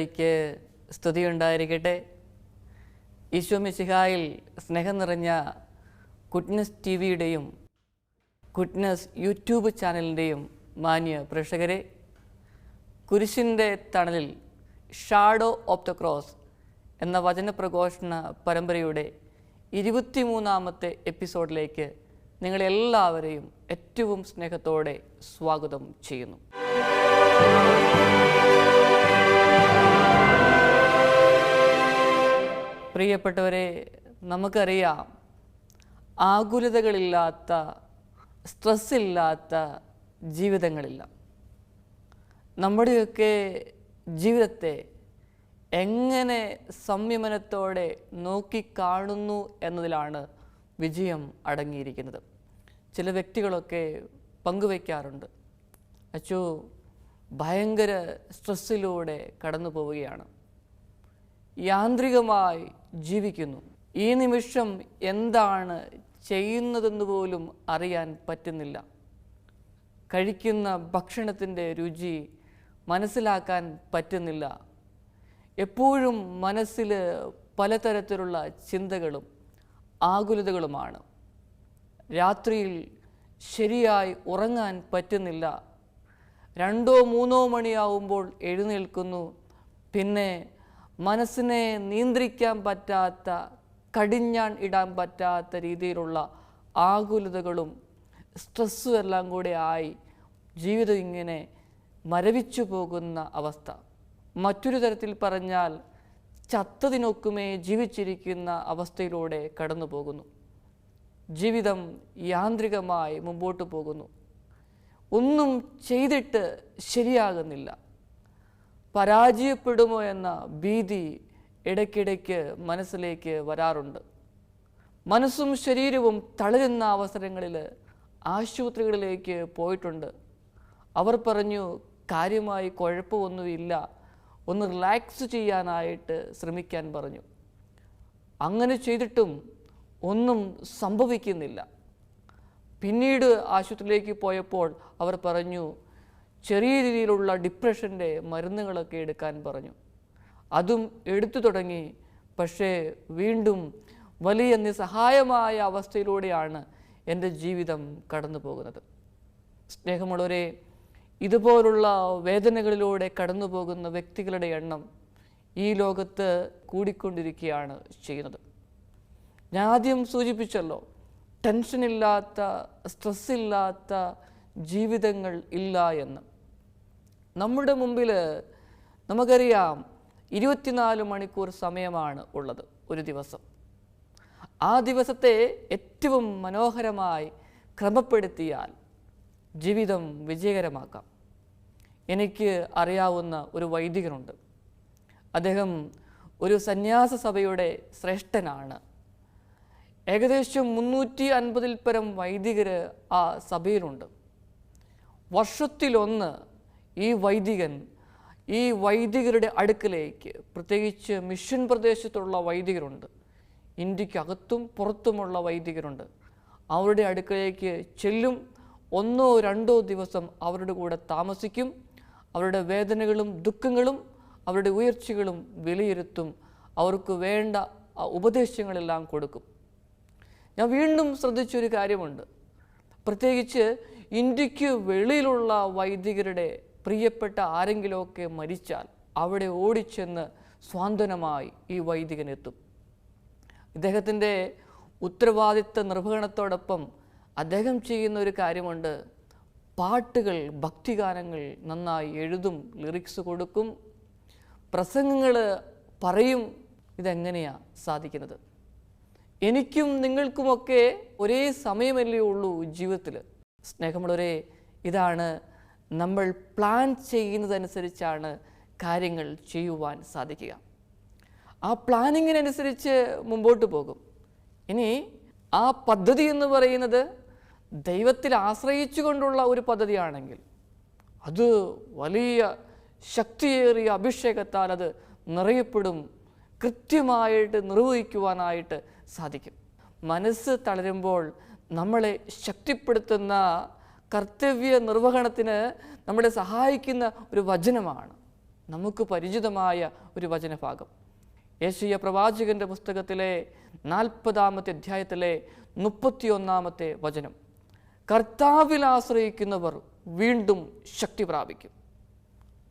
ഈശോയ്ക്ക് സ്തുതിയുണ്ടായിരിക്കട്ടെ. ഈശോ മിശിഹായിൽ സ്നേഹം നിറഞ്ഞ ഗുഡ്നസ് ടിവിയുടെയും ഗുഡ്നസ് യൂട്യൂബ് ചാനലിൻ്റെയും മാന്യ പ്രേക്ഷകരെ, കുരിശിൻ്റെ തണലിൽ ഷാഡോ ഓഫ് ദ ക്രോസ് എന്ന വചനപ്രഘോഷണ പരമ്പരയുടെ 23ാമത്തെ എപ്പിസോഡിലേക്ക് നിങ്ങളെല്ലാവരെയും ഏറ്റവും സ്നേഹത്തോടെ സ്വാഗതം ചെയ്യുന്നു. പ്രിയപ്പെട്ടവരെ, നമുക്കറിയാം, ആകുലതകളില്ലാത്ത, സ്ട്രെസ്സില്ലാത്ത ജീവിതങ്ങളില്ല. നമ്മുടെയൊക്കെ ജീവിതത്തെ എങ്ങനെ സംയമനത്തോടെ നോക്കിക്കാണുന്നു എന്നതിലാണ് വിജയം അടങ്ങിയിരിക്കുന്നത്. ചില വ്യക്തികളൊക്കെ പങ്കുവയ്ക്കാറുണ്ട്, അച്ചോ ഭയങ്കര സ്ട്രെസ്സിലൂടെ കടന്നു പോവുകയാണ്, യാന്ത്രികമായി ജീവിക്കുന്നു, ഈ നിമിഷം എന്താണ് ചെയ്യുന്നതെന്ന് പോലും അറിയാൻ പറ്റുന്നില്ല, കഴിക്കുന്ന ഭക്ഷണത്തിൻ്റെ രുചി മനസ്സിലാക്കാൻ പറ്റുന്നില്ല, എപ്പോഴും മനസ്സിൽ പലതരത്തിലുള്ള ചിന്തകളും ആകുലതകളുമാണ്, രാത്രിയിൽ ശരിയായി ഉറങ്ങാൻ പറ്റുന്നില്ല, 2 or 3 മണിയാവുമ്പോൾ എഴുന്നേൽക്കുന്നു, പിന്നെ മനസ്സിനെ നിയന്ത്രിക്കാൻ പറ്റാത്ത, കടിഞ്ഞാൺ ഇടാൻ പറ്റാത്ത രീതിയിലുള്ള ആകുലതകളും സ്ട്രെസ്സും എല്ലാം കൂടെ ആയി ജീവിതം ഇങ്ങനെ മരവിച്ചു പോകുന്ന അവസ്ഥ. മറ്റൊരു തരത്തിൽ പറഞ്ഞാൽ ചത്തതിനൊക്കുമേ ജീവിച്ചിരിക്കുന്ന അവസ്ഥയിലൂടെ കടന്നു പോകുന്നു. ജീവിതം യാന്ത്രികമായി മുമ്പോട്ട് പോകുന്നു. ഒന്നും ചെയ്തിട്ട് ശരിയാകുന്നില്ല. പരാജയപ്പെടുമോ എന്ന ഭീതി ഇടയ്ക്കിടയ്ക്ക് മനസ്സിലേക്ക് വരാറുണ്ട്. മനസ്സും ശരീരവും തളരുന്ന അവസരങ്ങളിൽ ആശുപത്രികളിലേക്ക് പോയിട്ടുണ്ട്. അവർ പറഞ്ഞു, കാര്യമായി കുഴപ്പമൊന്നുമില്ല, ഒന്ന് റിലാക്സ് ചെയ്യാനായിട്ട് ശ്രമിക്കാൻ പറഞ്ഞു. അങ്ങനെ ചെയ്തിട്ടും ഒന്നും സംഭവിക്കുന്നില്ല. പിന്നീട് ആശുപത്രിയിലേക്ക് പോയപ്പോൾ അവർ പറഞ്ഞു, ചെറിയ രീതിയിലുള്ള ഡിപ്രഷൻ്റെ മരുന്നുകളൊക്കെ എടുക്കാൻ പറഞ്ഞു. അതും എടുത്തു തുടങ്ങി. പക്ഷേ വീണ്ടും വലിയ നിസ്സഹായമായ അവസ്ഥയിലൂടെയാണ് എൻ്റെ ജീവിതം കടന്നു പോകുന്നത്. സ്നേഹമുള്ളവരെ, ഇതുപോലുള്ള വേദനകളിലൂടെ കടന്നു പോകുന്ന വ്യക്തികളുടെ എണ്ണം ഈ ലോകത്ത് കൂടിക്കൊണ്ടിരിക്കുകയാണ് ചെയ്യുന്നത്. ഞാൻ ആദ്യം സൂചിപ്പിച്ചല്ലോ, ടെൻഷനില്ലാത്ത, സ്ട്രെസ്സില്ലാത്ത ജീവിതങ്ങൾ ഇല്ല എന്ന്. നമ്മുടെ മുമ്പിൽ നമുക്കറിയാം 24 മണിക്കൂർ സമയമാണ് ഉള്ളത് ഒരു ദിവസം. ആ ദിവസത്തെ ഏറ്റവും മനോഹരമായി ക്രമപ്പെടുത്തിയാൽ ജീവിതം വിജയകരമാക്കാം. എനിക്ക് അറിയാവുന്ന ഒരു വൈദികനുണ്ട്. അദ്ദേഹം ഒരു സന്യാസ സഭയുടെ ശ്രേഷ്ഠനാണ്. ഏകദേശം 350-ൽ പരം വൈദികർ ആ സഭയിലുണ്ട്. വർഷത്തിലൊന്ന് ഈ വൈദികരുടെ അടുക്കലേക്ക്, പ്രത്യേകിച്ച് മിഷൻ പ്രദേശത്തുള്ള വൈദികരുണ്ട്, ഇന്ത്യക്കകത്തും പുറത്തുമുള്ള വൈദികരുണ്ട്, അവരുടെ അടുക്കലേക്ക് ചെല്ലും. 1 or 2 ദിവസം അവരുടെ കൂടെ താമസിക്കും. അവരുടെ വേദനകളും ദുഃഖങ്ങളും അവരുടെ ഉയർച്ചകളും വിലയിരുത്തും. അവർക്ക് വേണ്ട ഉപദേശങ്ങളെല്ലാം കൊടുക്കും. ഞാൻ വീണ്ടും ശ്രദ്ധിച്ചൊരു കാര്യമുണ്ട്, പ്രത്യേകിച്ച് ഇന്ത്യക്ക് വെളിയിലുള്ള വൈദികരുടെ പ്രിയപ്പെട്ട ആരെങ്കിലുമൊക്കെ മരിച്ചാൽ അവിടെ ഓടിച്ചെന്ന് സ്വാന്തനമായി ഈ വൈദികനെത്തും. ഇദ്ദേഹത്തിൻ്റെ ഉത്തരവാദിത്ത നിർവഹണത്തോടൊപ്പം അദ്ദേഹം ചെയ്യുന്ന ഒരു കാര്യമുണ്ട്, പാട്ടുകൾ, ഭക്തിഗാനങ്ങൾ നന്നായി എഴുതും, ലിറിക്സ് കൊടുക്കും, പ്രസംഗങ്ങൾ പറയും. ഇതെങ്ങനെയാണ് സാധിക്കുന്നത്? എനിക്കും നിങ്ങൾക്കുമൊക്കെ ഒരേ സമയമല്ലേ ഉള്ളൂ ജീവിതത്തിൽ. സ്നേഹമുള്ളവരെ, ഇതാണ് നമ്മൾ പ്ലാൻ ചെയ്യുന്നതനുസരിച്ചാണ് കാര്യങ്ങൾ ചെയ്യുവാൻ സാധിക്കുക. ആ പ്ലാനിങ്ങിനനുസരിച്ച് മുമ്പോട്ട് പോകും. ഇനി ആ പദ്ധതി എന്ന് പറയുന്നത് ദൈവത്തിൽ ആശ്രയിച്ചു കൊണ്ടുള്ള ഒരു പദ്ധതിയാണെങ്കിൽ അത് വലിയ ശക്തിയേറിയ അഭിഷേകത്താൽ അത് നിറയപ്പെടും, കൃത്യമായിട്ട് നിർവഹിക്കുവാനായിട്ട് സാധിക്കും. മനസ്സ് തളരുമ്പോൾ നമ്മളെ ശക്തിപ്പെടുത്തുന്ന, കർത്തവ്യ നിർവഹണത്തിന് നമ്മളെ സഹായിക്കുന്ന ഒരു വചനമാണ് നമുക്ക് പരിചിതമായ ഒരു വചനഭാഗം. യെശയ്യാ പ്രവാചകന്റെ പുസ്തകത്തിലെ 40-ാമത്തെ അധ്യായത്തിലെ 31-ാമത്തെ വചനം. കർത്താവിൽ ആശ്രയിക്കുന്നവർ വീണ്ടും ശക്തി പ്രാപിക്കും.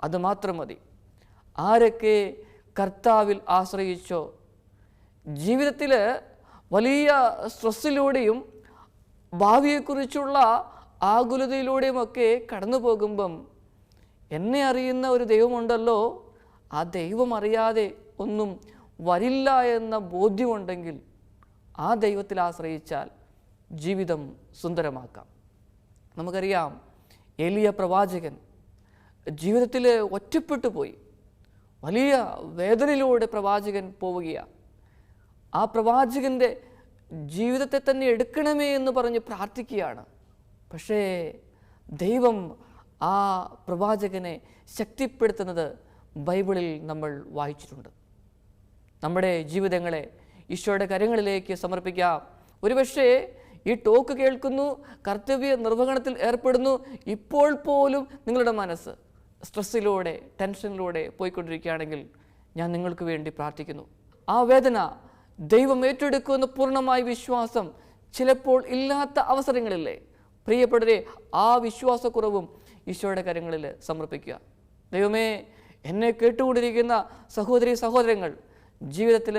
അതുമാത്രം മതി. ആരൊക്കെ കർത്താവിൽ ആശ്രയിച്ചോ, ജീവിതത്തിൽ വലിയ സ്ട്രെസ്സിലൂടെയും ഭാവിയെക്കുറിച്ചുള്ള ആകുലതയിലൂടെയുമൊക്കെ കടന്നു പോകുമ്പം എന്നെ അറിയുന്ന ഒരു ദൈവമുണ്ടല്ലോ, ആ ദൈവം അറിയാതെ ഒന്നും വരില്ല എന്ന ബോധ്യമുണ്ടെങ്കിൽ ആ ദൈവത്തിൽ ആശ്രയിച്ചാൽ ജീവിതം സുന്ദരമാക്കാം. നമുക്കറിയാം, ഏലിയ പ്രവാചകൻ ജീവിതത്തിൽ ഒറ്റപ്പെട്ടു പോയി. വലിയ വേദനയിലൂടെ പ്രവാചകൻ പോവുകയാണ്. ആ പ്രവാചകൻ്റെ ജീവിതത്തെ തന്നെ എടുക്കണമേ എന്ന് പറഞ്ഞ് പ്രാർത്ഥിക്കുകയാണ്. പക്ഷേ ദൈവം ആ പ്രവാചകനെ ശക്തിപ്പെടുത്തുന്നത് ബൈബിളിൽ നമ്മൾ വായിച്ചിട്ടുണ്ട്. നമ്മുടെ ജീവിതങ്ങളെ ഈശോയുടെ കരങ്ങളിലേക്ക് സമർപ്പിക്കാം. ഒരുപക്ഷേ ഈ ടോക്ക് കേൾക്കുന്നു, കർത്തവ്യ നിർവഹണത്തിൽ ഏർപ്പെടുന്നു, ഇപ്പോൾ പോലും നിങ്ങളുടെ മനസ്സ് സ്ട്രെസ്സിലൂടെ, ടെൻഷനിലൂടെ പോയിക്കൊണ്ടിരിക്കുകയാണെങ്കിൽ ഞാൻ നിങ്ങൾക്ക് വേണ്ടി പ്രാർത്ഥിക്കുന്നു. ആ വേദന ദൈവം ഏറ്റെടുക്കുമെന്ന് പൂർണ്ണമായ വിശ്വാസം ചിലപ്പോൾ ഇല്ലാത്ത അവസരങ്ങളില്ലേ? പ്രിയപ്പെട്ടവരെ, ആ വിശ്വാസക്കുറവും ഈശോയുടെ കരങ്ങളിൽ സമർപ്പിക്കുക. ദൈവമേ, എന്നെ കേട്ടുകൊണ്ടിരിക്കുന്ന സഹോദരി സഹോദരങ്ങൾ ജീവിതത്തിൽ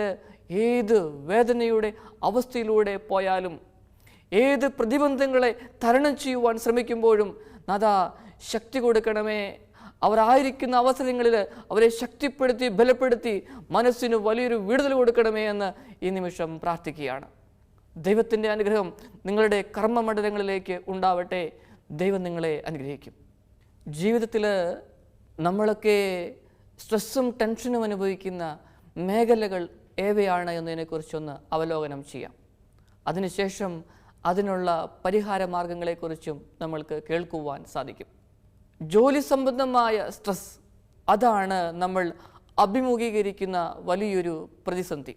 ഏത് വേദനയുടെ അവസ്ഥയിലൂടെ പോയാലും, ഏത് പ്രതിബന്ധങ്ങളെ തരണം ചെയ്യുവാൻ ശ്രമിക്കുമ്പോഴും നാഥാ ശക്തി കൊടുക്കണമേ. അവരായിരിക്കുന്ന അവസരങ്ങളിൽ അവരെ ശക്തിപ്പെടുത്തി ബലപ്പെടുത്തി മനസ്സിന് വലിയൊരു വിടുതൽ കൊടുക്കണമേ എന്ന് ഈ നിമിഷം പ്രാർത്ഥിക്കുകയാണ്. ദൈവത്തിൻ്റെ അനുഗ്രഹം നിങ്ങളുടെ കർമ്മമണ്ഡലങ്ങളിലേക്ക് ഉണ്ടാവട്ടെ. ദൈവം നിങ്ങളെ അനുഗ്രഹിക്കും. ജീവിതത്തിൽ നമ്മളൊക്കെ സ്ട്രെസ്സും ടെൻഷനും അനുഭവിക്കുന്ന മേഖലകൾ ഏവയാണ് എന്നതിനെക്കുറിച്ചൊന്ന് അവലോകനം ചെയ്യാം. അതിനുശേഷം അതിനുള്ള പരിഹാര മാർഗങ്ങളെക്കുറിച്ചും നമ്മൾക്ക് കേൾക്കുവാൻ സാധിക്കും. ജോലി സംബന്ധമായ സ്ട്രെസ്, അതാണ് നമ്മൾ അഭിമുഖീകരിക്കുന്ന വലിയൊരു പ്രതിസന്ധി.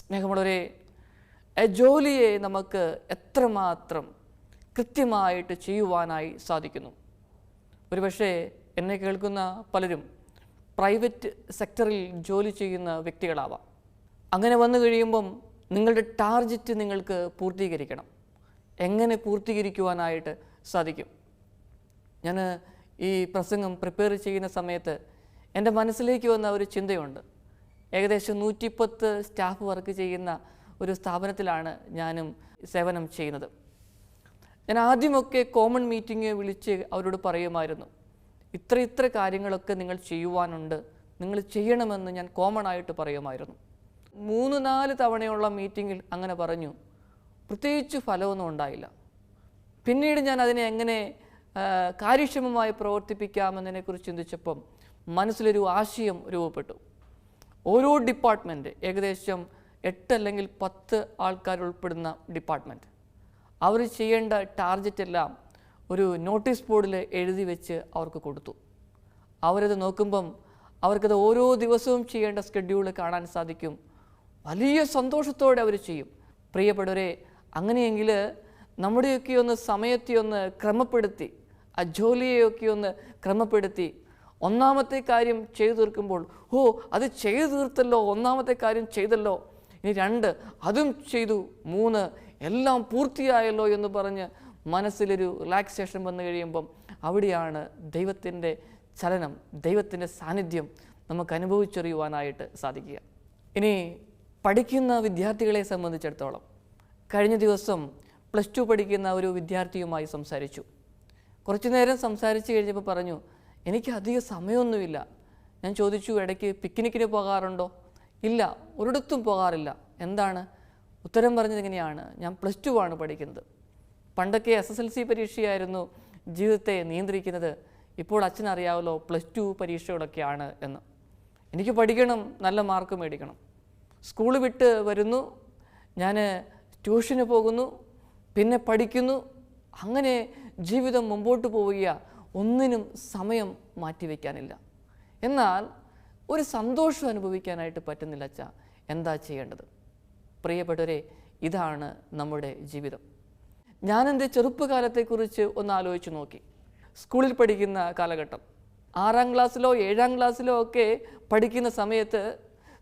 സ്നേഹമുള്ളവരെ, ജോലിയെ നമുക്ക് എത്രമാത്രം കൃത്യമായിട്ട് ചെയ്യുവാനായി സാധിക്കുന്നു? ഒരുപക്ഷെ എന്നെ കേൾക്കുന്ന പലരും പ്രൈവറ്റ് സെക്ടറിൽ ജോലി ചെയ്യുന്ന വ്യക്തികളാവാം. അങ്ങനെ വന്നു കഴിയുമ്പം നിങ്ങളുടെ ടാർഗറ്റ് നിങ്ങൾക്ക് പൂർത്തീകരിക്കണം. എങ്ങനെ പൂർത്തീകരിക്കുവാനായിട്ട് സാധിക്കും? ഞാൻ ഈ പ്രസംഗം പ്രിപ്പയർ ചെയ്യുന്ന സമയത്ത് എൻ്റെ മനസ്സിലേക്ക് വന്ന ഒരു ചിന്തയുണ്ട്. ഏകദേശം 110 സ്റ്റാഫ് വർക്ക് ചെയ്യുന്ന ഒരു സ്ഥാപനത്തിലാണ് ഞാനും സേവനം ചെയ്യുന്നത്. ഞാൻ ആദ്യമൊക്കെ കോമൺ മീറ്റിംഗ് വിളിച്ച് അവരോട് പറയുമായിരുന്നു, ഇത്ര കാര്യങ്ങളൊക്കെ നിങ്ങൾ ചെയ്യുവാനുണ്ട്, നിങ്ങൾ ചെയ്യണമെന്ന് ഞാൻ കോമൺ ആയിട്ട് പറയുമായിരുന്നു. 3-4 തവണയുള്ള മീറ്റിങ്ങിൽ അങ്ങനെ പറഞ്ഞു. പ്രത്യേകിച്ച് ഫലമൊന്നും ഉണ്ടായില്ല. പിന്നീട് ഞാൻ അതിനെ എങ്ങനെ കാര്യക്ഷമമായി പ്രവർത്തിപ്പിക്കാമെന്നതിനെക്കുറിച്ച് ചിന്തിച്ചപ്പം മനസ്സിലൊരു ആശയം രൂപപ്പെട്ടു. ഓരോ ഡിപ്പാർട്ട്മെൻറ്റ്, ഏകദേശം 8 അല്ലെങ്കിൽ 10 ആൾക്കാർ ഉൾപ്പെടുന്ന ഡിപ്പാർട്ട്മെൻറ്റ്, അവർ ചെയ്യേണ്ട ടാർഗറ്റ് എല്ലാം ഒരു നോട്ടീസ് ബോർഡിൽ എഴുതി വെച്ച് അവർക്ക് കൊടുത്തു. അവരത് നോക്കുമ്പം അവർക്കത് ഓരോ ദിവസവും ചെയ്യേണ്ട സ്കെഡ്യൂൾ കാണാൻ സാധിക്കും. വലിയ സന്തോഷത്തോടെ അവർ ചെയ്യും. പ്രിയപ്പെട്ടവരെ, അങ്ങനെയെങ്കിൽ നമ്മുടെയൊക്കെ ഒന്ന് സമയത്തെ ഒന്ന് ക്രമപ്പെടുത്തി, ആ ജോലിയെയൊക്കെ ഒന്ന് ക്രമപ്പെടുത്തി ഒന്നാമത്തെ കാര്യം ചെയ്തു തീർക്കുമ്പോൾ, അത് ചെയ്തു തീർത്തല്ലോ, ഒന്നാമത്തെ കാര്യം ചെയ്തല്ലോ, ഇനി 2 അതും ചെയ്തു, 3 എല്ലാം പൂർത്തിയായല്ലോ എന്ന് പറഞ്ഞ് മനസ്സിലൊരു റിലാക്സേഷൻ വന്നു കഴിയുമ്പം അവിടെയാണ് ദൈവത്തിൻ്റെ ചലനം, ദൈവത്തിൻ്റെ സാന്നിധ്യം നമുക്ക് അനുഭവിച്ചറിയുവാനായിട്ട് സാധിക്കുക. ഇനി പഠിക്കുന്ന വിദ്യാർത്ഥികളെ സംബന്ധിച്ചിടത്തോളം, കഴിഞ്ഞ ദിവസം +2 പഠിക്കുന്ന ഒരു വിദ്യാർത്ഥിയുമായി സംസാരിച്ചു. കുറച്ചു നേരം സംസാരിച്ച് കഴിഞ്ഞപ്പോൾ പറഞ്ഞു, എനിക്ക് അധികം സമയമൊന്നുമില്ല. ഞാൻ ചോദിച്ചു, ഇടയ്ക്ക് പിക്നിക്കിന് പോകാറുണ്ടോ? ഇല്ല, ഒരിടത്തും പോകാറില്ല. എന്താണ്? ഉത്തരം പറഞ്ഞത് ഇങ്ങനെയാണ്, ഞാൻ +2 ആണ് പഠിക്കുന്നത്. പണ്ടൊക്കെ SSLC പരീക്ഷയായിരുന്നു ജീവിതത്തെ നിയന്ത്രിക്കുന്നത്. ഇപ്പോൾ അച്ഛനറിയാമല്ലോ +2 പരീക്ഷകളൊക്കെയാണ് എന്ന്. എനിക്ക് പഠിക്കണം, നല്ല മാർക്ക് മേടിക്കണം. സ്കൂൾ വിട്ട് വരുന്നു, ഞാൻ ട്യൂഷന് പോകുന്നു, പിന്നെ പഠിക്കുന്നു. അങ്ങനെ ജീവിതം മുമ്പോട്ട് പോവുകയാണ്. ഒന്നിനും സമയം മാറ്റിവെക്കാനില്ല. എന്നാൽ ഒരു സന്തോഷം അനുഭവിക്കാനായിട്ട് പറ്റുന്നില്ല. അച്ഛാ, എന്താ ചെയ്യേണ്ടത്? പ്രിയപ്പെട്ടവരെ, ഇതാണ് നമ്മുടെ ജീവിതം. ഞാനെൻ്റെ ചെറുപ്പകാലത്തെക്കുറിച്ച് ഒന്ന് ആലോചിച്ച് നോക്കി. സ്കൂളിൽ പഠിക്കുന്ന കാലഘട്ടം, 6-ാം ക്ലാസ്സിലോ 7-ാം ക്ലാസ്സിലോ ഒക്കെ പഠിക്കുന്ന സമയത്ത്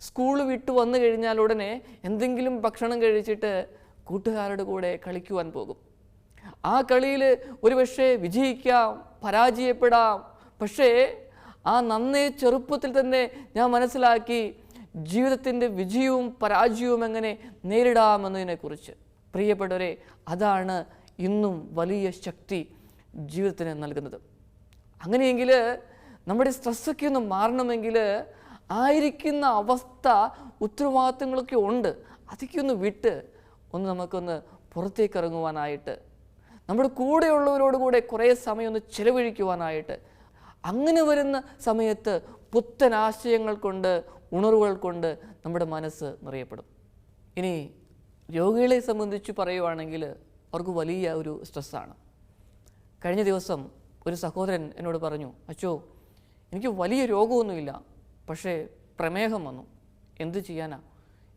സ്കൂൾ വിട്ട് വന്നു കഴിഞ്ഞാൽ ഉടനെ എന്തെങ്കിലും ഭക്ഷണം കഴിച്ചിട്ട് കൂട്ടുകാരുടെ കൂടെ കളിക്കുവാൻ പോകും. ആ കളിയിൽ ഒരുപക്ഷെ വിജയിക്കാം, പരാജയപ്പെടാം. പക്ഷേ ആ നന്നേ ചെറുപ്പത്തിൽ തന്നെ ഞാൻ മനസ്സിലാക്കി ജീവിതത്തിൻ്റെ വിജയവും പരാജയവും എങ്ങനെ നേരിടാമെന്നതിനെക്കുറിച്ച്. പ്രിയപ്പെട്ടവരെ, അതാണ് ഇന്നും വലിയ ശക്തി ജീവിതത്തിന് നൽകുന്നത്. അങ്ങനെയെങ്കിൽ നമ്മുടെ സ്ട്രെസ്സൊക്കെ ഒന്ന് മാറണമെങ്കിൽ ആയിരിക്കുന്ന അവസ്ഥ ഉത്തരവാദിത്തങ്ങളൊക്കെ ഉണ്ട്, അതൊക്കെ ഒന്ന് വിട്ട് നമുക്കൊന്ന് പുറത്തേക്ക് ഇറങ്ങുവാനായിട്ട്, നമ്മുടെ കൂടെയുള്ളവരോട് കൂടെ കുറേ സമയം ഒന്ന് ചിലവഴിക്കുവാനായിട്ട്, അങ്ങനെ വരുന്ന സമയത്ത് പുത്തൻ ആശയങ്ങൾ കൊണ്ട്, ഉണർവുകൾ കൊണ്ട് നമ്മുടെ മനസ്സ് നിറയപ്പെടും. ഇനി രോഗികളെ സംബന്ധിച്ച് പറയുവാണെങ്കിൽ അവർക്ക് വലിയ ഒരു സ്ട്രെസ്സാണ്. കഴിഞ്ഞ ദിവസം ഒരു സഹോദരൻ എന്നോട് പറഞ്ഞു, അച്ചോ എനിക്ക് വലിയ രോഗമൊന്നുമില്ല, പക്ഷേ പ്രമേഹം വന്നു. എന്ത് ചെയ്യാനാ,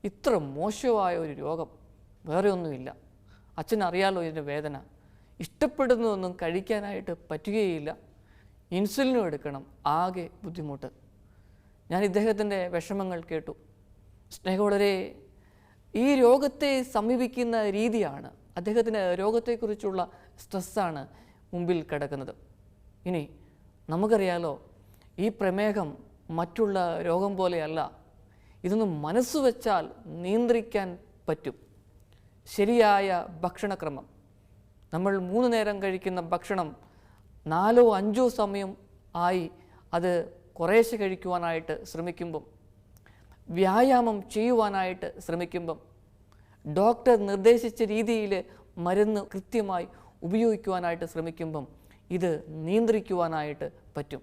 ഇത്ര മോശമായ ഒരു രോഗം വേറെ ഒന്നുമില്ല. അച്ഛനറിയാലോ ഇതിൻ്റെ വേദന, ഇഷ്ടപ്പെടുന്നതൊന്നും കഴിക്കാനായിട്ട് പറ്റുകയില്ല, ഇൻസുലിനും എടുക്കണം, ആകെ ബുദ്ധിമുട്ട്. ഞാൻ ഇദ്ദേഹത്തിൻ്റെ വിഷമങ്ങൾ കേട്ടു. സ്നേഹമുള്ളവരെ, ഈ രോഗത്തെ സമീപിക്കുന്ന രീതിയാണ്, അദ്ദേഹത്തിന് രോഗത്തെക്കുറിച്ചുള്ള സ്ട്രെസ്സാണ് മുമ്പിൽ കിടക്കുന്നത്. ഇനി നമുക്കറിയാലോ, ഈ പ്രമേഹം മറ്റുള്ള രോഗം പോലെയല്ല. ഇതൊന്നും മനസ്സ് വെച്ചാൽ നിയന്ത്രിക്കാൻ പറ്റും. ശരിയായ ഭക്ഷണക്രമം, നമ്മൾ 3 നേരം കഴിക്കുന്ന ഭക്ഷണം 4-5 സമയം ആയി അത് കുറേശ്ശെ കഴിക്കുവാനായിട്ട് ശ്രമിക്കുമ്പം, വ്യായാമം ചെയ്യുവാനായിട്ട് ശ്രമിക്കുമ്പം, ഡോക്ടർ നിർദ്ദേശിച്ച രീതിയിൽ മരുന്ന് കൃത്യമായി ഉപയോഗിക്കുവാനായിട്ട് ശ്രമിക്കുമ്പം ഇത് നിയന്ത്രിക്കുവാനായിട്ട് പറ്റും.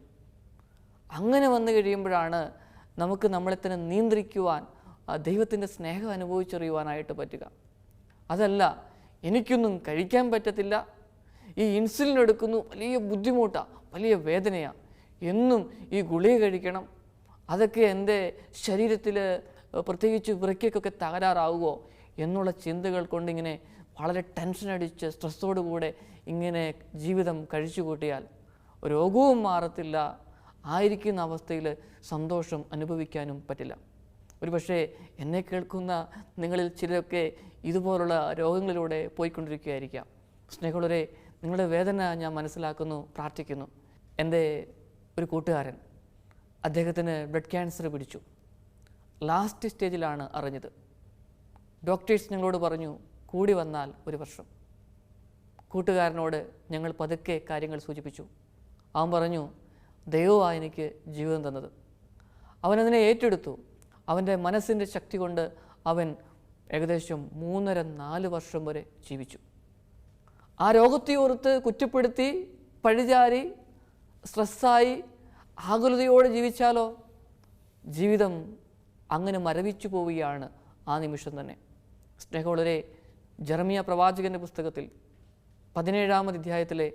അങ്ങനെ വന്നു കഴിയുമ്പോഴാണ് നമുക്ക് നമ്മളെ തന്നെ നിയന്ത്രിക്കുവാൻ, ദൈവത്തിൻ്റെ സ്നേഹം അനുഭവിച്ചറിയുവാനായിട്ട് പറ്റുക. അതല്ല, എനിക്കൊന്നും കഴിക്കാൻ പറ്റത്തില്ല, ഈ ഇൻസുലിൻ എടുക്കുന്നു, വലിയ ബുദ്ധിമുട്ടാണ്, വലിയ വേദനയാണ്, എന്നും ഈ ഗുളിക കഴിക്കണം, അതൊക്കെ എൻ്റെ ശരീരത്തിൽ പ്രത്യേകിച്ച് വൃക്കയ്ക്കൊക്കെ തകരാറാവുമോ എന്നുള്ള ചിന്തകൾ കൊണ്ടിങ്ങനെ വളരെ ടെൻഷനടിച്ച് സ്ട്രെസ്സോടുകൂടെ ഇങ്ങനെ ജീവിതം കഴിച്ചു കൂട്ടിയാൽ രോഗവും മാറത്തില്ല, ആയിരിക്കുന്ന അവസ്ഥയിൽ സന്തോഷം അനുഭവിക്കാനും പറ്റില്ല. ഒരുപക്ഷെ എന്നെ കേൾക്കുന്ന നിങ്ങളിൽ ചിലരൊക്കെ ഇതുപോലുള്ള രോഗങ്ങളിലൂടെ പോയിക്കൊണ്ടിരിക്കുകയായിരിക്കാം. സ്നേഹമുള്ളവരെ, നിങ്ങളുടെ വേദന ഞാൻ മനസ്സിലാക്കുന്നു, പ്രാർത്ഥിക്കുന്നു. എൻ്റെ ഒരു കൂട്ടുകാരൻ, അദ്ദേഹത്തിന് ബ്ലഡ് ക്യാൻസർ പിടിച്ചു. ലാസ്റ്റ് സ്റ്റേജിലാണ് അറിഞ്ഞത്. ഡോക്ടേഴ്സ് ഞങ്ങളോട് പറഞ്ഞു, കൂടി വന്നാൽ 1 വർഷം. കൂട്ടുകാരനോട് ഞങ്ങൾ പതുക്കെ കാര്യങ്ങൾ സൂചിപ്പിച്ചു. അവൻ പറഞ്ഞു, ദൈവമാണ് എനിക്ക് ജീവിതം തന്നത്. അവനതിനെ ഏറ്റെടുത്തു. അവൻ്റെ മനസ്സിൻ്റെ ശക്തി കൊണ്ട് അവൻ ഏകദേശം 3.5-4 വർഷം വരെ ജീവിച്ചു. ആ രോഗത്തെ ഓർത്ത് കുറ്റപ്പെടുത്തി, പഴിചാരി, സ്ട്രെസ്സായി, ആകുലതയോടെ ജീവിച്ചാലോ ജീവിതം അങ്ങനെ മരവിച്ചു പോവുകയാണ് ആ നിമിഷം തന്നെ. സ്നേഹമുള്ളവരെ, ജെറമിയ പ്രവാചകൻ്റെ പുസ്തകത്തിൽ 17-ാമത്തെ അധ്യായത്തിലെ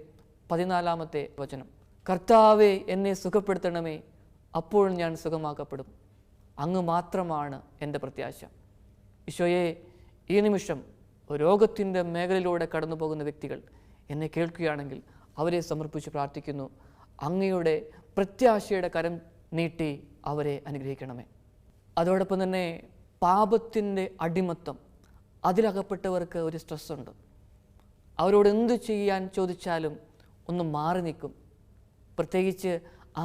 14-ാമത്തെ വചനം, കർത്താവേ എന്നെ സുഖപ്പെടുത്തണമേ, അപ്പോൾ ഞാൻ സുഖമാക്കപ്പെടും, അങ്ങ് മാത്രമാണ് എൻ്റെ പ്രത്യാശ. ഈശോയെ, ഈ നിമിഷം രോഗത്തിൻ്റെ മേഖലയിലൂടെ കടന്നു പോകുന്ന വ്യക്തികൾ എന്നെ കേൾക്കുകയാണെങ്കിൽ അവരെ സമർപ്പിച്ച് പ്രാർത്ഥിക്കുന്നു, അങ്ങയുടെ പ്രത്യാശയുടെ കരം നീട്ടി അവരെ അനുഗ്രഹിക്കണമേ. അതോടൊപ്പം തന്നെ പാപത്തിൻ്റെ അടിമത്തം, അതിലകപ്പെട്ടവർക്ക് ഒരു സ്ട്രെസ്സുണ്ട്. അവരോട് എന്തു ചെയ്യാൻ ചോദിച്ചാലും ഒന്ന് മാറി നിൽക്കും. പ്രത്യേകിച്ച്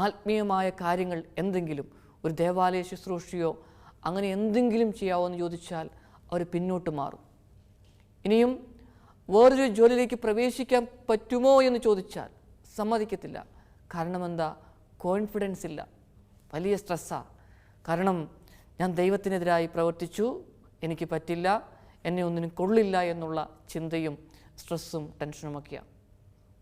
ആത്മീയമായ കാര്യങ്ങൾ, എന്തെങ്കിലും ഒരു ദേവാലയ ശുശ്രൂഷയോ അങ്ങനെ എന്തെങ്കിലും ചെയ്യാമോ എന്ന് ചോദിച്ചാൽ അവർ പിന്നോട്ട് മാറും. ഇനിയും വേറൊരു ജോലിയിലേക്ക് പ്രവേശിക്കാൻ പറ്റുമോ എന്ന് ചോദിച്ചാൽ സമ്മതിക്കത്തില്ല. കാരണം എന്താ? കോൺഫിഡൻസ് ഇല്ല, വലിയ സ്ട്രെസ്സാണ്. കാരണം ഞാൻ ദൈവത്തിനെതിരായി പ്രവർത്തിച്ചു, എനിക്ക് പറ്റില്ല, എന്നെ ഒന്നിനും കൊള്ളില്ല എന്നുള്ള ചിന്തയും സ്ട്രെസ്സും ടെൻഷനുമൊക്കെയാണ്.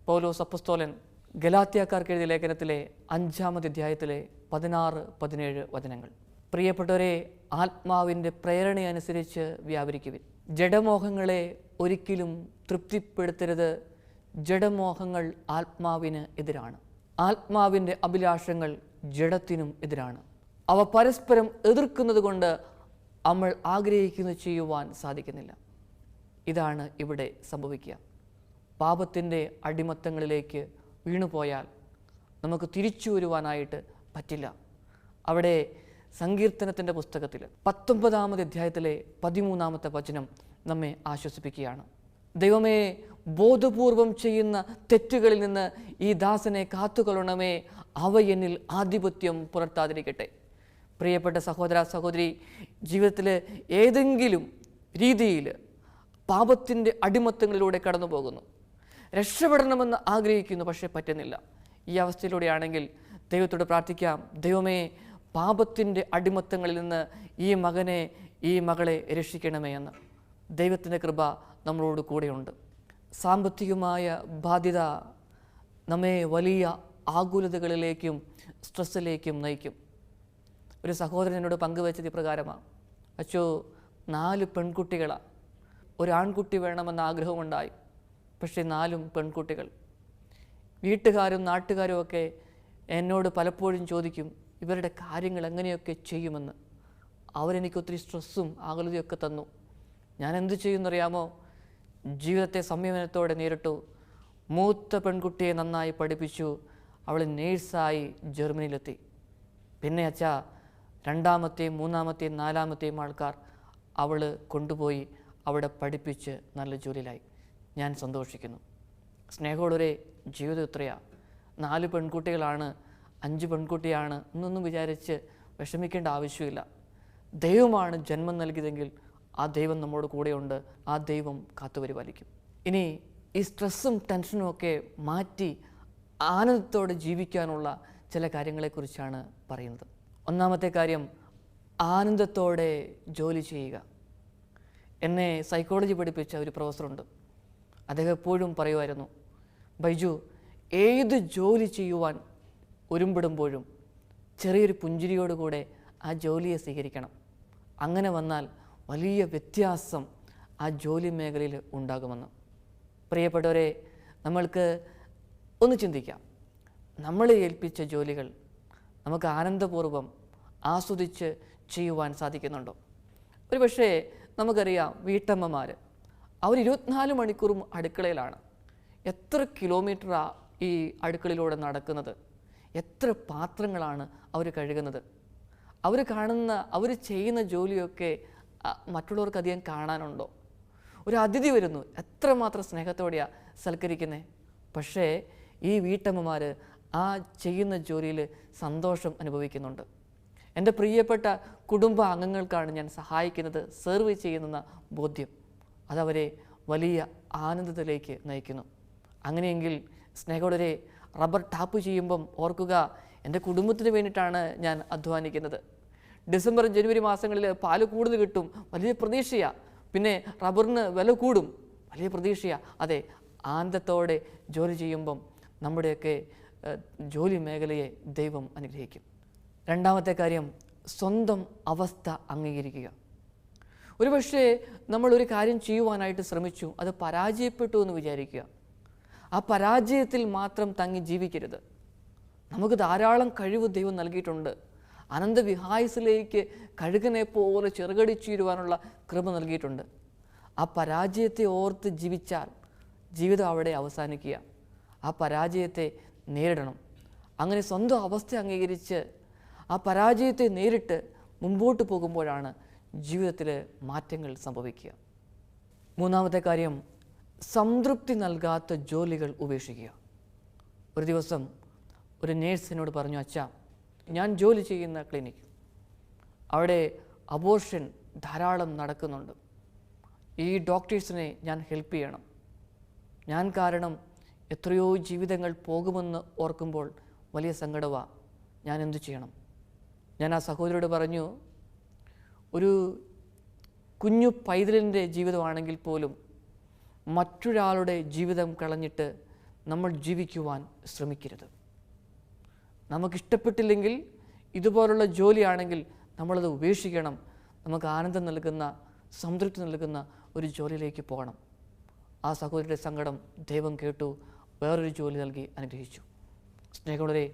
പൗലോസ് അപ്പോസ്തലൻ ഗലാത്യക്കാർക്ക് എഴുതിയ ലേഖനത്തിലെ 5-ാമത്തെ അധ്യായത്തിലെ 16-17 വചനങ്ങൾ, പ്രിയപ്പെട്ടവരെ, ആത്മാവിൻ്റെ പ്രേരണയനുസരിച്ച് വ്യാപരിക്കുവിൻ. ജഡമോഹങ്ങളെ ഒരിക്കലും തൃപ്തിപ്പെടുത്തരുത്. ജഡമോഹങ്ങൾ ആത്മാവിന് എതിരാണ്. ആത്മാവിൻ്റെ അഭിലാഷങ്ങൾ ജഡത്തിനും എതിരാണ്. അവ പരസ്പരം എതിർക്കുന്നത് കൊണ്ട് നമ്മൾ ആഗ്രഹിക്കുന്നത് ചെയ്യുവാൻ സാധിക്കുന്നില്ല. ഇതാണ് ഇവിടെ സംഭവിക്കുക. പാപത്തിൻ്റെ അടിമത്തങ്ങളിലേക്ക് വീണുപോയാൽ നമുക്ക് തിരിച്ചു വരുവാനായിട്ട് പറ്റില്ല. അവിടെ സങ്കീർത്തനത്തിൻ്റെ പുസ്തകത്തിൽ 19-ാമത്തെ അധ്യായത്തിലെ 13-ാമത്തെ വചനം നമ്മെ ആശ്വസിപ്പിക്കുകയാണ്. ദൈവമേ, ബോധപൂർവം ചെയ്യുന്ന തെറ്റുകളിൽ നിന്ന് ഈ ദാസനെ കാത്തുകൊള്ളണമേ, അവ എന്നിൽ ആധിപത്യം പുലർത്താതിരിക്കട്ടെ. പ്രിയപ്പെട്ട സഹോദര സഹോദരി, ജീവിതത്തിൽ ഏതെങ്കിലും രീതിയിൽ പാപത്തിൻ്റെ അടിമത്തങ്ങളിലൂടെ കടന്നു പോകുന്നു, രക്ഷപ്പെടണമെന്ന് ആഗ്രഹിക്കുന്നു, പക്ഷേ പറ്റുന്നില്ല. ഈ അവസ്ഥയിലൂടെയാണെങ്കിൽ ദൈവത്തോട് പ്രാർത്ഥിക്കാം, ദൈവമേ, പാപത്തിൻ്റെ അടിമത്തങ്ങളിൽ നിന്ന് ഈ മകനെ, ഈ മകളെ രക്ഷിക്കണമേ എന്ന്. ദൈവത്തിൻ്റെ കൃപ നമ്മളോട് കൂടെയുണ്ട്. സാമ്പത്തികമായ ബാധ്യത നമ്മെ വലിയ ആകുലതകളിലേക്കും സ്ട്രെസ്സിലേക്കും നയിക്കും. ഒരു സഹോദരൻ എന്നോട് പങ്കുവച്ചത് ഇപ്രകാരമാണ്: അച്ചോ, 4 പെൺകുട്ടികളാണ്, ഒരാൺകുട്ടി വേണമെന്ന ആഗ്രഹമുണ്ടായി, പക്ഷേ 4 പെൺകുട്ടികൾ. വീട്ടുകാരും നാട്ടുകാരും ഒക്കെ എന്നോട് പലപ്പോഴും ചോദിക്കും, ഇവരുടെ കാര്യങ്ങൾ എങ്ങനെയൊക്കെ ചെയ്യുമെന്ന്. അവരെനിക്ക് ഒത്തിരി സ്ട്രെസ്സും ആകുലതയൊക്കെ തന്നു. ഞാൻ എന്ത് ചെയ്യുമെന്നറിയാമോ? ജീവിതത്തെ സംയമനത്തോടെ നേരിട്ടു. മൂത്ത പെൺകുട്ടിയെ നന്നായി പഠിപ്പിച്ചു. അവൾ നേഴ്സായി ജർമ്മനിയിലെത്തി. പിന്നെ അച്ഛാ, 2-ാമത്തെയും 3-ാമത്തെയും 4-ാമത്തെയും ആൾക്കാർ അവൾ കൊണ്ടുപോയി അവിടെ പഠിപ്പിച്ച് നല്ല ജോലിയിലായി. ഞാൻ സന്തോഷിക്കുന്നു. സ്നേഹമുള്ളവരെ, ജീവിതം എത്രയാണ്? 4 പെൺകുട്ടികളാണ്, 5 പെൺകുട്ടിയാണ് എന്നൊന്നും വിചാരിച്ച് വിഷമിക്കേണ്ട ആവശ്യമില്ല. ദൈവമാണ് ജന്മം നൽകിയതെങ്കിൽ ആ ദൈവം നമ്മോട് കൂടെയുണ്ട്. ആ ദൈവം കാത്തുപരിപാലിക്കും. ഇനി ഈ സ്ട്രെസ്സും ടെൻഷനും ഒക്കെ മാറ്റി ആനന്ദത്തോടെ ജീവിക്കാനുള്ള ചില കാര്യങ്ങളെക്കുറിച്ചാണ് പറയുന്നത്. 1-ാമത്തെ കാര്യം, ആനന്ദത്തോടെ ജോലി ചെയ്യുക. എന്നെ സൈക്കോളജി പഠിപ്പിച്ച ഒരു പ്രൊഫസറുണ്ട്. അദ്ദേഹം എപ്പോഴും പറയുമായിരുന്നു, ബൈജു, ഏത് ജോലി ചെയ്യുവാൻ ഒരുമ്പിടുമ്പോഴും ചെറിയൊരു പുഞ്ചിരിയോടുകൂടെ ആ ജോലിയെ സ്വീകരിക്കണം. അങ്ങനെ വന്നാൽ വലിയ വ്യത്യാസം ആ ജോലി മേഖലയിൽ ഉണ്ടാകുമെന്ന്. പ്രിയപ്പെട്ടവരെ, നമ്മൾക്ക് ഒന്ന് ചിന്തിക്കാം. നമ്മളെ ഏൽപ്പിച്ച ജോലികൾ നമുക്ക് ആനന്ദപൂർവ്വം ആസ്വദിച്ച് ചെയ്യുവാൻ സാധിക്കുന്നുണ്ടോ? ഒരു പക്ഷേ നമുക്കറിയാം, വീട്ടമ്മമാർ അവർ 24 മണിക്കൂറും അടുക്കളയിലാണ്. എത്ര കിലോമീറ്ററാണ് ഈ അടുക്കളയിലൂടെ നടക്കുന്നത്? എത്ര പാത്രങ്ങളാണ് അവർ കഴുകുന്നത്? അവർ ചെയ്യുന്ന ജോലിയൊക്കെ മറ്റുള്ളവർക്ക് അധികം കാണാനുണ്ടോ? ഒരു അതിഥി വരുന്നു, എത്രമാത്രം സ്നേഹത്തോടെയാണ് സൽക്കരിക്കുന്നത്. പക്ഷേ ഈ വീട്ടമ്മമാർ ആ ചെയ്യുന്ന ജോലിയിൽ സന്തോഷം അനുഭവിക്കുന്നുണ്ട്. എൻ്റെ പ്രിയപ്പെട്ട കുടുംബ അംഗങ്ങൾക്കാണ് ഞാൻ സഹായിക്കുന്നത്, സെർവ് ചെയ്യുന്ന ബോധ്യം അതവരെ വലിയ ആനന്ദത്തിലേക്ക് നയിക്കുന്നു. അങ്ങനെയെങ്കിൽ സ്നേഹമുള്ളവരെ, റബ്ബർ ടാപ്പ് ചെയ്യുമ്പം ഓർക്കുക, എൻ്റെ കുടുംബത്തിന് വേണ്ടിയിട്ടാണ് ഞാൻ അധ്വാനിക്കുന്നത്. ഡിസംബർ ജനുവരി മാസങ്ങളിൽ പാല് കൂടുതൽ കിട്ടും, വലിയ പ്രതീക്ഷയാണ്. പിന്നെ റബ്ബറിന് വില കൂടും, വലിയ പ്രതീക്ഷയാണ്. അതെ, ആനന്ദത്തോടെ ജോലി ചെയ്യുമ്പം നമ്മുടെയൊക്കെ ജോലി മേഖലയെ ദൈവം അനുഗ്രഹിക്കും. 2-ാമത്തെ കാര്യം, സ്വന്തം അവസ്ഥ അംഗീകരിക്കുക. ഒരുപക്ഷെ നമ്മളൊരു കാര്യം ചെയ്യുവാനായിട്ട് ശ്രമിച്ചു, അത് പരാജയപ്പെട്ടു എന്ന് വിചാരിക്കുക. ആ പരാജയത്തിൽ മാത്രം തങ്ങി ജീവിക്കരുത്. നമുക്ക് ധാരാളം കഴിവ് ദൈവം നൽകിയിട്ടുണ്ട്. അനന്തവിഹായസിലേക്ക് കഴുകനെ പോലെ ചിറകടിച്ചുയരുവാനുള്ള കൃപ നൽകിയിട്ടുണ്ട്. ആ പരാജയത്തെ ഓർത്ത് ജീവിച്ചാൽ ജീവിതം അവിടെ അവസാനിക്കുക. ആ പരാജയത്തെ നേരിടണം. അങ്ങനെ സ്വന്തം അവസ്ഥ അംഗീകരിച്ച് ആ പരാജയത്തെ നേരിട്ട് മുമ്പോട്ട് പോകുമ്പോഴാണ് ജീവിതത്തിൽ മാറ്റങ്ങൾ സംഭവിക്കുക. 3-ാമത്തെ കാര്യം, സംതൃപ്തി നൽകാത്ത ജോലികൾ ഉപേക്ഷിക്കുക. ഒരു ദിവസം ഒരു നേഴ്സ് എന്നോട് പറഞ്ഞു, അച്ഛാ, ഞാൻ ജോലി ചെയ്യുന്ന ക്ലിനിക്ക്, അവിടെ അബോർഷൻ ധാരാളം നടക്കുന്നുണ്ട്. ഈ ഡോക്ടേഴ്സിനെ ഞാൻ ഹെൽപ്പ് ചെയ്യണം. ഞാൻ കാരണം എത്രയോ ജീവിതങ്ങൾ പോകുമെന്ന് ഓർക്കുമ്പോൾ വലിയ സങ്കടമാണ്. ഞാൻ എന്തു ചെയ്യണം? ഞാൻ ആ സഹോദരിയോട് പറഞ്ഞു, ഒരു കുഞ്ഞു പൈതലിൻ്റെ ജീവിതമാണെങ്കിൽ പോലും മറ്റൊരാളുടെ ജീവിതം കളഞ്ഞിട്ട് നമ്മൾ ജീവിക്കുവാൻ ശ്രമിക്കരുത്. നമുക്കിഷ്ടപ്പെട്ടില്ലെങ്കിൽ, ഇതുപോലുള്ള ജോലിയാണെങ്കിൽ നമ്മളത് ഉപേക്ഷിക്കണം. നമുക്ക് ആനന്ദം നൽകുന്ന, സംതൃപ്തി നൽകുന്ന ഒരു ജോലിയിലേക്ക് പോകണം. ആ സഹോദരിയുടെ സങ്കടം ദൈവം കേട്ടു, വേറൊരു ജോലി നൽകി അനുഗ്രഹിച്ചു. സ്നേഹമുള്ളവരെ,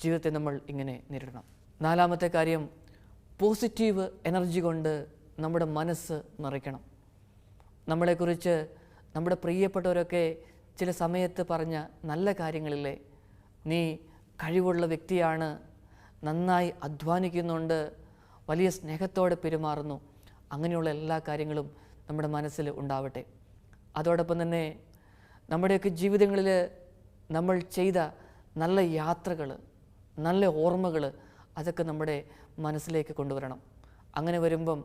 ജീവിതത്തെ നമ്മൾ ഇങ്ങനെ നേരിടണം. 4-ാമത്തെ കാര്യം, പോസിറ്റീവ് എനർജി കൊണ്ട് നമ്മുടെ മനസ്സ് നിറയ്ക്കണം. നമ്മളെക്കുറിച്ച് നമ്മുടെ പ്രിയപ്പെട്ടവരൊക്കെ ചില സമയത്ത് പറഞ്ഞ നല്ല കാര്യങ്ങളില്ലേ, നീ കഴിവുള്ള വ്യക്തിയാണ്, നന്നായി അധ്വാനിക്കുന്നുണ്ട്, വലിയ സ്നേഹത്തോടെ പെരുമാറുന്നു. അങ്ങനെയുള്ള എല്ലാ കാര്യങ്ങളും നമ്മുടെ മനസ്സിൽ ഉണ്ടാവട്ടെ. അതോടൊപ്പം തന്നെ നമ്മുടെയൊക്കെ ജീവിതങ്ങളിൽ നമ്മൾ ചെയ്ത നല്ല യാത്രകൾ, നല്ല ഓർമ്മകൾ, അതൊക്കെ നമ്മുടെ മനസ്സിലേക്ക് കൊണ്ടുവരണം. അങ്ങനെ വരുമ്പം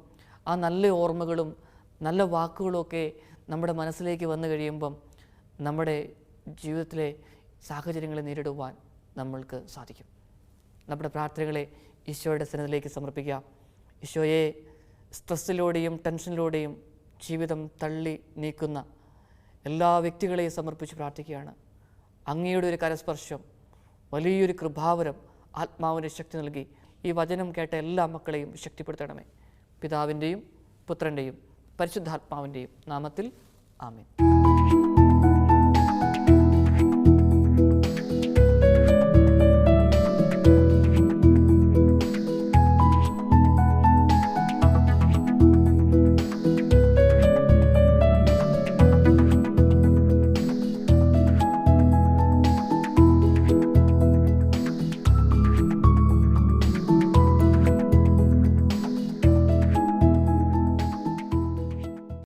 ആ നല്ല ഓർമ്മകളും നല്ല വാക്കുകളുമൊക്കെ നമ്മുടെ മനസ്സിലേക്ക് വന്നു കഴിയുമ്പം നമ്മുടെ ജീവിതത്തിലെ സാഹചര്യങ്ങളെ നേരിടുവാൻ നമ്മൾക്ക് സാധിക്കും. നമ്മുടെ പ്രാർത്ഥനകളെ ഈശോയുടെ സന്നിധിയിലേക്ക് സമർപ്പിക്കാം. ഈശോയെ, സ്ട്രെസ്സിലൂടെയും ടെൻഷനിലൂടെയും ജീവിതം തള്ളി നീക്കുന്ന എല്ലാ വ്യക്തികളെയും സമർപ്പിച്ച് പ്രാർത്ഥിക്കുകയാണ്. അങ്ങയുടെ ഒരു കരസ്പർശം, വലിയൊരു കൃപാവരം, ആത്മാവിൻ്റെ ശക്തി നൽകി ഈ വചനം കേട്ട എല്ലാ മക്കളെയും ശക്തിപ്പെടുത്തണമേ. പിതാവിൻ്റെയും പുത്രൻ്റെയും പരിശുദ്ധാത്മാവിൻ്റെയും നാമത്തിൽ ആമേൻ.